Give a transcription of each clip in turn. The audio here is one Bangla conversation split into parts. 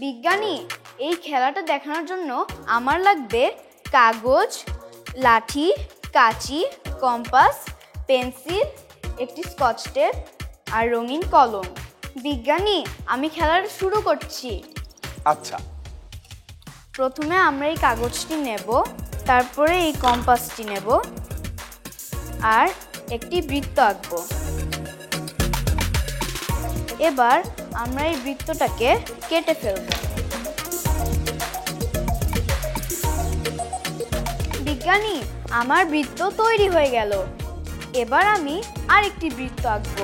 বিজ্ঞানী, এই খেলাটা দেখানোর জন্য আমার লাগবে কাগজ, লাঠি, কাঁচি, কম্পাস, পেন্সিল, একটি স্কচ টেপ আর রঙিন কলম। বিজ্ঞানী, আমি খেলাটা শুরু করছি। আচ্ছা। প্রথমে আমরা এই কাগজটি নেব, তারপরে এই কম্পাসটি নেব আর একটি বৃত্ত আঁকব। এবার আমরা এই বৃত্তটাকে কেটে ফেলব। বিজ্ঞানী, আমার বৃত্ত তৈরি হয়ে গেল। এবার আমি আরেকটি বৃত্ত আঁকব।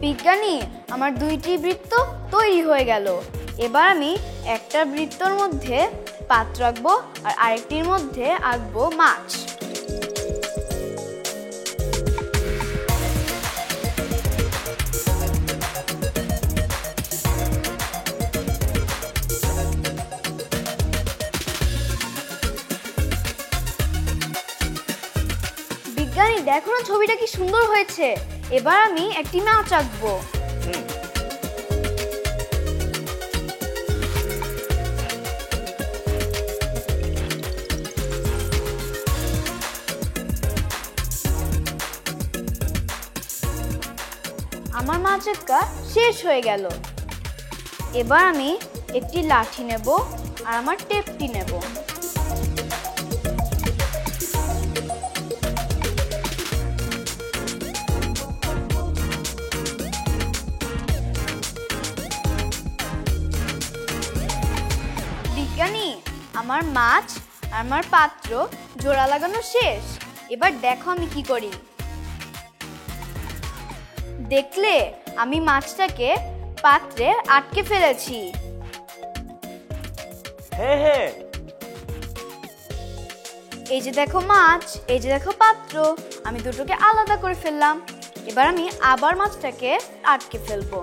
বিজ্ঞানী, আমার দুইটি বৃত্ত তৈরি হয়ে গেল। এবার আমি একটা বৃত্তর মধ্যে পাত্র আঁকবো আর আরেকটির মধ্যে আঁকবো মাছ। বিজ্ঞানী, দেখো না ছবিটা কি সুন্দর হয়েছে। এবার আমি একটি মাছ আঁকবো। আমার মাছ আঁকা শেষ হয়ে গেল। এবার আমি একটি লাঠি নেব আর আমার টেপটি নেব। বিজ্ঞানী, আমার মাছ আর আমার পাত্র জোড়া লাগানো শেষ। এবার দেখো আমি কি করি। দেখলে, আমি মাছটাকে পাত্রে আটকে ফেলেছি। হ্যাঁ, এই যে দেখো মাছ, এই যে দেখো পাত্র, আমি দুটোকে আলাদা করে ফেললাম। এবার আমি আবার মাছটাকে আটকে ফেলবো।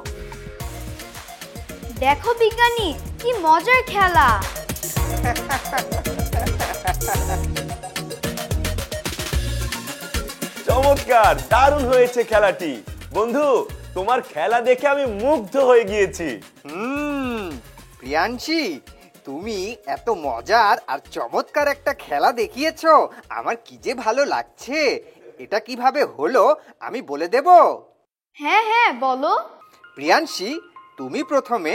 দেখো বিজ্ঞানী, কি মজার খেলা। চমৎকার, দারুণ হয়েছে খেলাটি। বন্ধু, তোমার খেলা দেখে আমি মুগ্ধ হয়ে গিয়েছি। প্রিয়াংশী, তুমি এত মজার আর চমৎকার একটা খেলা দেখিয়েছো, আমার কি যে ভালো লাগছে। এটা কিভাবে হলো আমি বলে দেব? হ্যাঁ হ্যাঁ, বলো। প্রিয়াংশী, তুমি প্রথমে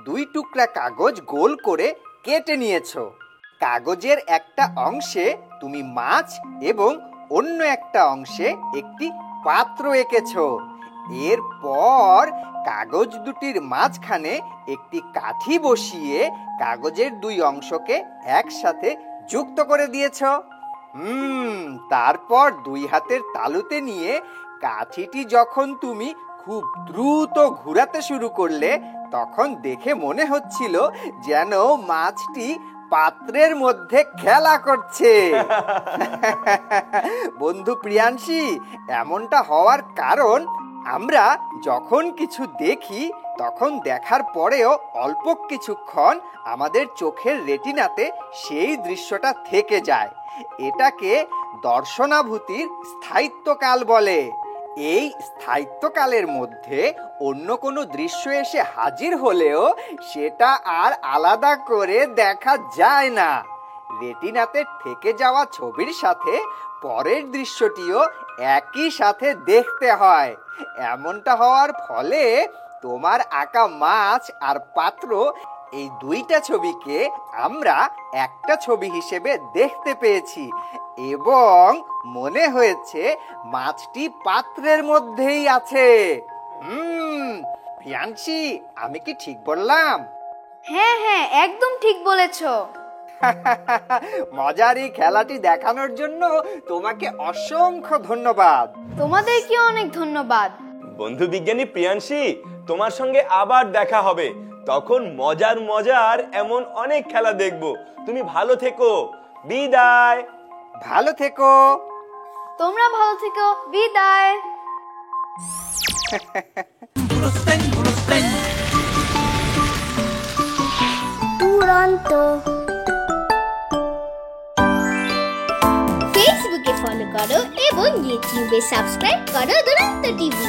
2 টুকরা কাগজ গোল করে কেটে নিয়েছো। কাগজের একটা অংশে তুমি মাছ এবং অন্য একটা অংশে একটি পাত্র এঁকেছো। এরপর কাগজ দুটির মাঝখানে একটি কাঠি বসিয়ে কাগজের 2 অংশকে একসাথে যুক্ত করে দিয়েছো। তারপর 2 হাতের তালুতে নিয়ে কাঠিটি যখন তুমি খুব দ্রুত ঘোরাতে শুরু করলে, তখন দেখে মনে হচ্ছিল যেন মাছটি পাত্রের মধ্যে খেলা করছে। বন্ধু প্রিয়াংশী, এমনটা হওয়ার কারণ আমরা যখন কিছু দেখি তখন দেখার পরেও অল্প কিছুক্ষণ আমাদের চোখের রেটিনাতে সেই দৃশ্যটা থেকে যায়। এটাকে দর্শনাভূতির স্থায়িত্বকাল বলে। এই স্থায়িত্বকালের মধ্যে অন্য কোনো দৃশ্য এসে হাজির হলেও সেটা আর আলাদা করে দেখা যায় না। রেটিনাতে থেকে যাওয়া ছবির সাথে পরের দৃশ্যটিও একই সাথে দেখতে হয়। এমনটা হওয়ার ফলে তোমার আঁকা মাছ আর পাত্র, এই 2টা ছবিকে আমরা একটা ছবি হিসেবে দেখতে পেয়েছি এবং মনে হয়েছে মাছটি পাত্রের মধ্যেই আছে। প্রিয়াংশী, আমি কি ঠিক বললাম? হ্যাঁ হ্যাঁ, একদম ঠিক বলেছো। মজার এই খেলাটি দেখানোর জন্য তোমাকে অসংখ্য ধন্যবাদ। তোমাদেরকে অনেক ধন্যবাদ। বন্ধু বিজ্ঞানী প্রিয়াংশী, তোমার সঙ্গে আবার দেখা হবে। তখন মজার মজার এমন অনেক খেলা দেখব। তুমি ভালো থেকো, বিদায়। ভালো থেকো। তোমরা ভালো থেকো, বিদায়। দুরন্ত। ফেসবুকে ফলো করো এবং ইউটিউবে সাবস্ক্রাইব করো দুরন্ত টিভি।